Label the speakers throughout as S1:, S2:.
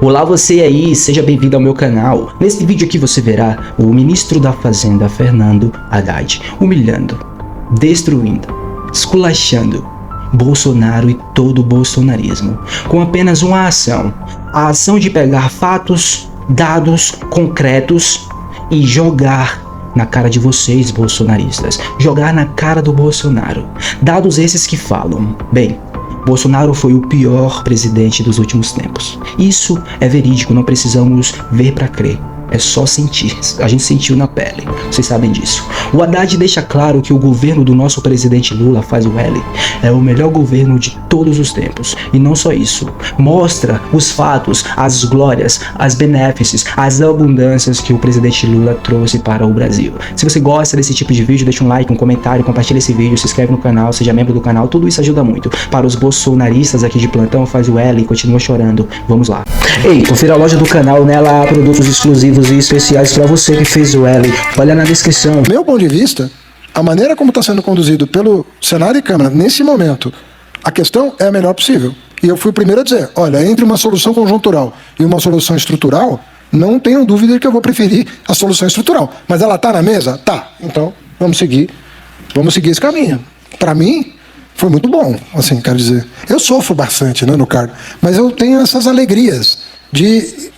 S1: Olá você aí, seja bem-vindo ao meu canal. Nesse vídeo aqui você verá o ministro da Fazenda, Fernando Haddad, humilhando, destruindo, esculachando Bolsonaro e todo o bolsonarismo, com apenas uma ação, a ação de pegar fatos, dados concretos e jogar na cara de vocês, bolsonaristas, jogar na cara do Bolsonaro. Dados esses que falam, bem, Bolsonaro foi o pior presidente dos últimos tempos. Isso é verídico, não precisamos ver para crer. É só sentir, a gente sentiu na pele, vocês sabem disso. O Haddad deixa claro que o governo do nosso presidente Lula, faz o L, é o melhor governo de todos os tempos. E não só isso, mostra os fatos, as glórias, as benéfices, as abundâncias que o presidente Lula trouxe para o Brasil. Se você gosta desse tipo de vídeo, deixa um like, um comentário, compartilha esse vídeo, se inscreve no canal, seja membro do canal, tudo isso ajuda muito. Para os bolsonaristas aqui de plantão, faz o L e continua chorando. Vamos lá. Ei, confira a loja do canal, nela há produtos exclusivos e especiais para você que fez o L. Olha na descrição.
S2: Meu ponto de vista, a maneira como está sendo conduzido pelo Senado e Câmara nesse momento, a questão é a melhor possível. E eu fui o primeiro a dizer, olha, entre uma solução conjuntural e uma solução estrutural, não tenho dúvida de que eu vou preferir a solução estrutural. Mas ela está na mesa? Tá. Então, vamos seguir esse caminho. Para mim, foi muito bom, assim, quero dizer. Eu sofro bastante, né, no cargo, mas eu tenho essas alegrias de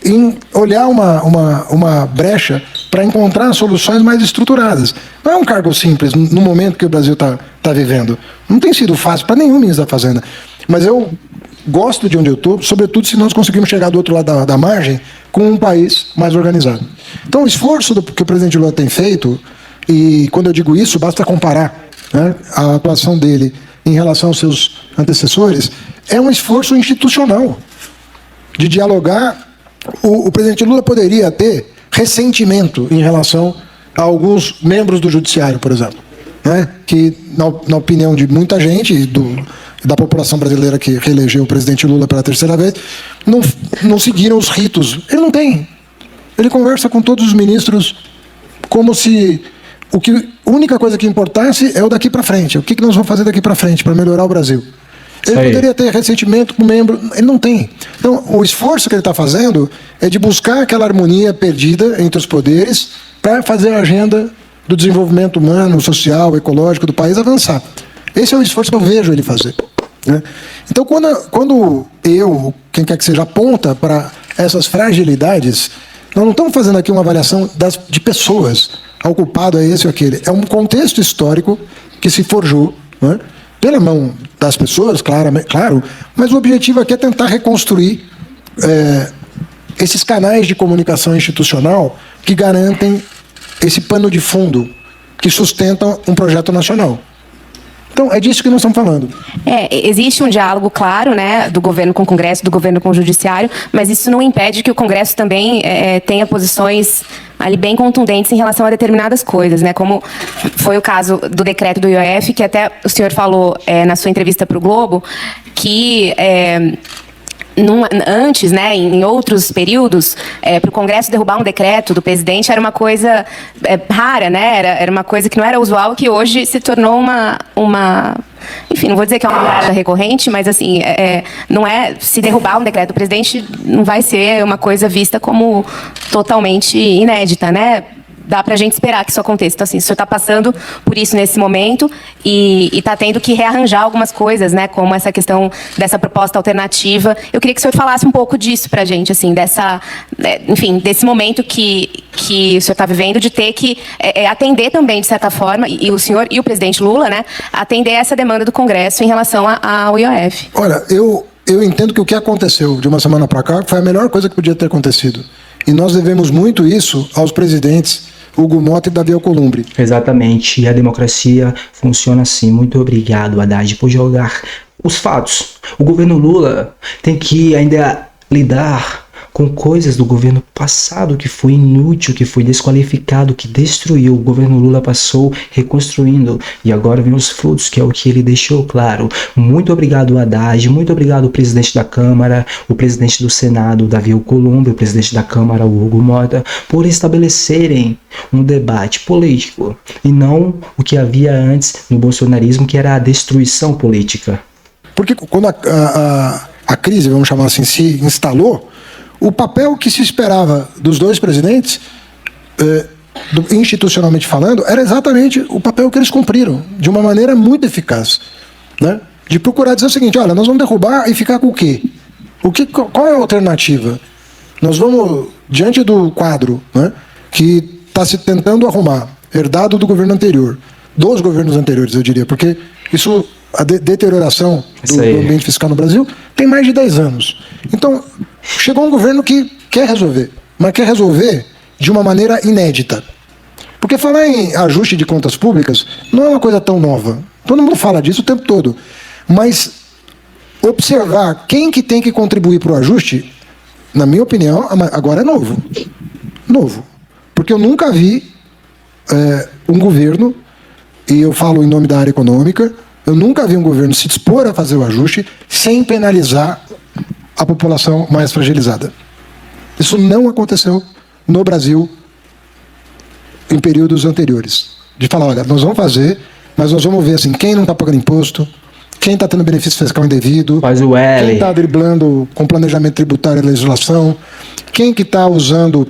S2: olhar uma brecha para encontrar soluções mais estruturadas. Não é um cargo simples no momento que o Brasil está vivendo. Não tem sido fácil para nenhum ministro da Fazenda. Mas eu gosto de onde eu estou, sobretudo se nós conseguimos chegar do outro lado da margem com um país mais organizado. Então, o esforço que o presidente Lula tem feito, e quando eu digo isso, basta comparar, né, a atuação dele em relação aos seus antecessores, é um esforço institucional de dialogar. O presidente Lula poderia ter ressentimento em relação a alguns membros do judiciário, por exemplo, né, que, na opinião de muita gente, da população brasileira que reelegeu o presidente Lula pela terceira vez, não seguiram os ritos. Ele não tem. Ele conversa com todos os ministros como se a única coisa que importasse é o daqui para frente. O que nós vamos fazer daqui para frente para melhorar o Brasil? Ele poderia ter ressentimento com o membro, ele não tem. Então, o esforço que ele está fazendo é de buscar aquela harmonia perdida entre os poderes para fazer a agenda do desenvolvimento humano, social, ecológico do país avançar. Esse é o esforço que eu vejo ele fazer, né? Então, quando quem quer que seja, aponta para essas fragilidades, nós não estamos fazendo aqui uma avaliação de pessoas. O culpado é esse ou aquele. É um contexto histórico que se forjou, né, pela mão das pessoas, claro, mas o objetivo aqui é tentar reconstruir esses canais de comunicação institucional que garantem esse pano de fundo que sustentam um projeto nacional. Então, é disso que nós estamos falando.
S3: Existe um diálogo claro, né, do governo com o Congresso, do governo com o Judiciário, mas isso não impede que o Congresso também tenha posições ali bem contundentes em relação a determinadas coisas, né, como foi o caso do decreto do IOF, que até o senhor falou na sua entrevista para o Globo, que antes, né, em outros períodos, para o Congresso derrubar um decreto do presidente era uma coisa rara, né? Era uma coisa que não era usual, que hoje se tornou uma enfim, não vou dizer que é uma prática recorrente, mas assim, não é, se derrubar um decreto do presidente, não vai ser uma coisa vista como totalmente inédita, né? Dá para a gente esperar que isso aconteça. Então, assim, o senhor está passando por isso nesse momento e está tendo que rearranjar algumas coisas, né, como essa questão dessa proposta alternativa. Eu queria que o senhor falasse um pouco disso para a gente, assim, enfim, desse momento que o senhor está vivendo, de ter que atender também, de certa forma, e o senhor e o presidente Lula, né, atender essa demanda do Congresso em relação ao IOF.
S2: Olha, eu entendo que o que aconteceu de uma semana para cá foi a melhor coisa que podia ter acontecido. E nós devemos muito isso aos presidentes Hugo Motta e Davi Alcolumbre.
S1: Exatamente, e a democracia funciona assim. Muito obrigado, Haddad, por jogar os fatos. O governo Lula tem que ainda lidar com coisas do governo passado que foi inútil, que foi desqualificado, que destruiu. O governo Lula passou reconstruindo e agora vem os frutos, que é o que ele deixou claro. Muito obrigado, Haddad, muito obrigado, presidente da Câmara, o presidente do Senado, Davi Alcolumbre, o presidente da Câmara, o Hugo Motta, por estabelecerem um debate político e não o que havia antes no bolsonarismo, que era a destruição política.
S2: Porque quando a crise, vamos chamar assim, se instalou, o papel que se esperava dos dois presidentes, institucionalmente falando, era exatamente o papel que eles cumpriram, de uma maneira muito eficaz, né? De procurar dizer o seguinte: olha, nós vamos derrubar e ficar com o quê? Qual é a alternativa? Nós vamos, diante do quadro, né, que está se tentando arrumar, herdado do governo anterior, dos governos anteriores, eu diria, porque isso, a deterioração do ambiente fiscal no Brasil tem mais de 10 anos. Então, chegou um governo que quer resolver, mas quer resolver de uma maneira inédita. Porque falar em ajuste de contas públicas não é uma coisa tão nova. Todo mundo fala disso o tempo todo. Mas observar quem que tem que contribuir para o ajuste, na minha opinião, agora é novo. Novo. Porque eu nunca vi um governo, e eu falo em nome da área econômica, eu nunca vi um governo se dispor a fazer o ajuste sem penalizar a população mais fragilizada. Isso não aconteceu no Brasil em períodos anteriores. De falar, olha, nós vamos fazer, mas nós vamos ver assim, quem não está pagando imposto, quem está tendo benefício fiscal indevido,
S1: faz o L,
S2: quem está driblando com planejamento tributário e legislação, quem que está usando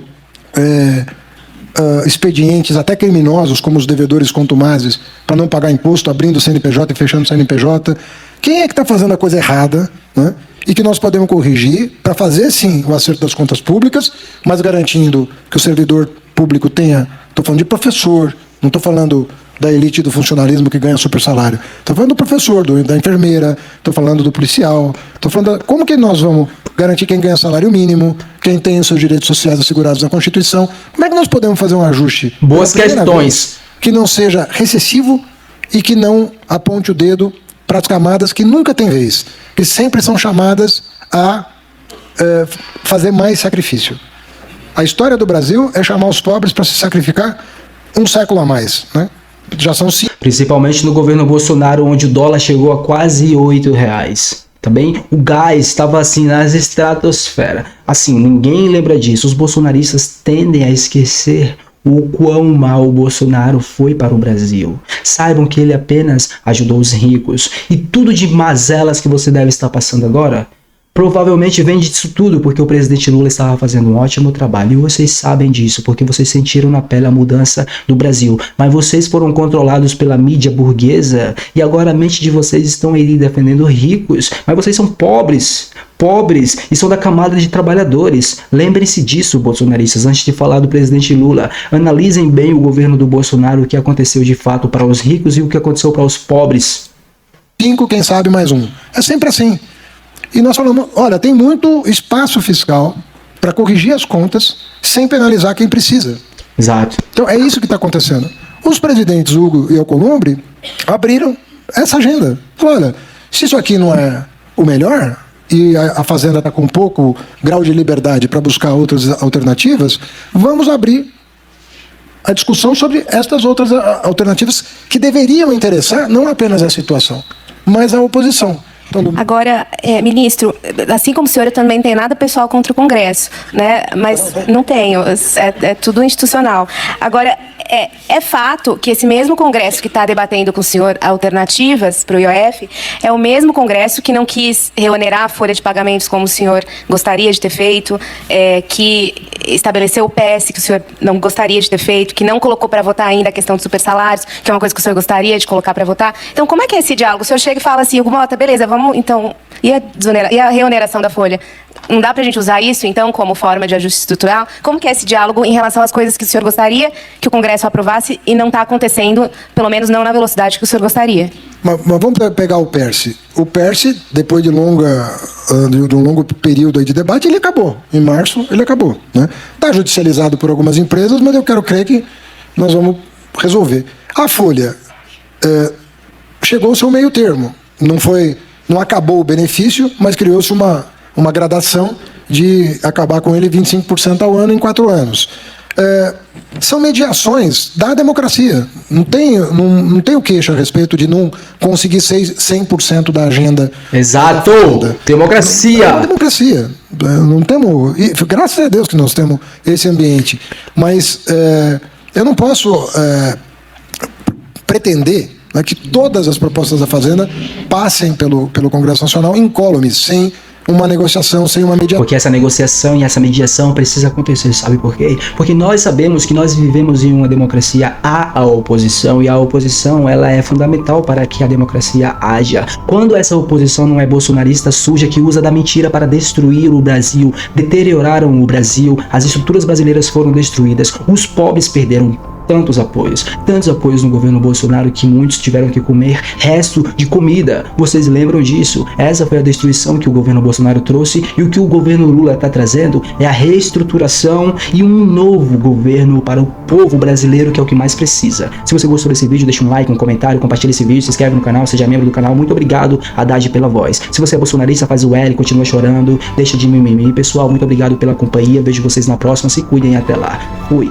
S2: expedientes até criminosos, como os devedores contumazes, para não pagar imposto, abrindo o CNPJ e fechando o CNPJ. Quem é que está fazendo a coisa errada, né? E que nós podemos corrigir para fazer, sim, o acerto das contas públicas, mas garantindo que o servidor público tenha... Estou falando de professor, não estou falando da elite do funcionalismo que ganha super salário. Estou falando do professor, da enfermeira, estou falando do policial, estou falando como que nós vamos garantir quem ganha salário mínimo, quem tem os seus direitos sociais assegurados na Constituição. Como é que nós podemos fazer um ajuste?
S1: Boas questões.
S2: Que não seja recessivo e que não aponte o dedo para as camadas que nunca têm vez, que sempre são chamadas a fazer mais sacrifício. A história do Brasil é chamar os pobres para se sacrificar um século a mais, né? Já são 5.
S1: Principalmente no governo Bolsonaro, onde o dólar chegou a quase R$8. Também o gás estava assim na estratosfera. Assim, ninguém lembra disso. Os bolsonaristas tendem a esquecer o quão mal o Bolsonaro foi para o Brasil. Saibam que ele apenas ajudou os ricos. E tudo de mazelas que você deve estar passando agora, provavelmente vem disso tudo porque o presidente Lula estava fazendo um ótimo trabalho. E vocês sabem disso porque vocês sentiram na pele a mudança do Brasil. Mas vocês foram controlados pela mídia burguesa e agora a mente de vocês estão aí defendendo ricos. Mas vocês são pobres e são da camada de trabalhadores. Lembrem-se disso, bolsonaristas, antes de falar do presidente Lula. Analisem bem o governo do Bolsonaro, o que aconteceu de fato para os ricos e o que aconteceu para os pobres.
S2: 5, quem sabe mais um. É sempre assim. E nós falamos, olha, tem muito espaço fiscal para corrigir as contas sem penalizar quem precisa.
S1: Exato.
S2: Então é isso que está acontecendo. Os presidentes Hugo e Alcolumbre abriram essa agenda. Falaram, olha, se isso aqui não é o melhor e a Fazenda está com pouco grau de liberdade para buscar outras alternativas, vamos abrir a discussão sobre estas outras alternativas que deveriam interessar não apenas a situação, mas a oposição.
S3: Agora, ministro, assim como o senhor, eu também não tenho nada pessoal contra o Congresso, né? Mas não tenho, é tudo institucional. Agora, é fato que esse mesmo Congresso que está debatendo com o senhor alternativas para o IOF é o mesmo Congresso que não quis reonerar a folha de pagamentos como o senhor gostaria de ter feito, que estabeleceu o PS que o senhor não gostaria de ter feito, que não colocou para votar ainda a questão dos supersalários, que é uma coisa que o senhor gostaria de colocar para votar. Então, como é que é esse diálogo? O senhor chega e fala assim, Hugo Mota, beleza, vamos, então, e a reoneração da folha? Não dá para a gente usar isso, então, como forma de ajuste estrutural? Como que é esse diálogo em relação às coisas que o senhor gostaria que o Congresso aprovasse e não está acontecendo, pelo menos não na velocidade que o senhor gostaria?
S2: Mas vamos pegar o PERSE. O PERSE, depois de um longo período aí de debate, ele acabou. Em março, ele acabou. Está judicializado por algumas empresas, mas eu quero crer que nós vamos resolver. A folha chegou ao seu meio termo. Não acabou o benefício, mas criou-se uma gradação de acabar com ele 25% ao ano em 4 anos. São mediações da democracia. Não tenho queixa a respeito de não conseguir 100% da agenda.
S1: Exato! Democracia!
S2: É democracia. Não temos, e graças a Deus que nós temos esse ambiente. Mas eu não posso pretender que todas as propostas da Fazenda passem pelo Congresso Nacional incólumes, sem uma negociação, sem uma mediação.
S1: Porque essa negociação e essa mediação precisa acontecer, sabe por quê? Porque nós sabemos que nós vivemos em uma democracia, há a oposição, e a oposição ela é fundamental para que a democracia haja. Quando essa oposição não é bolsonarista, suja, que usa da mentira para destruir o Brasil, deterioraram o Brasil, as estruturas brasileiras foram destruídas, os pobres perderam tantos apoios no governo Bolsonaro que muitos tiveram que comer resto de comida. Vocês lembram disso? Essa foi a destruição que o governo Bolsonaro trouxe, e o que o governo Lula está trazendo é a reestruturação e um novo governo para o povo brasileiro, que é o que mais precisa. Se você gostou desse vídeo, deixa um like, um comentário, compartilha esse vídeo, se inscreve no canal, seja membro do canal. Muito obrigado, Haddad, pela voz. Se você é bolsonarista, faz o L, continua chorando, deixa de mimimi. Pessoal, muito obrigado pela companhia, vejo vocês na próxima, se cuidem, até lá. Fui.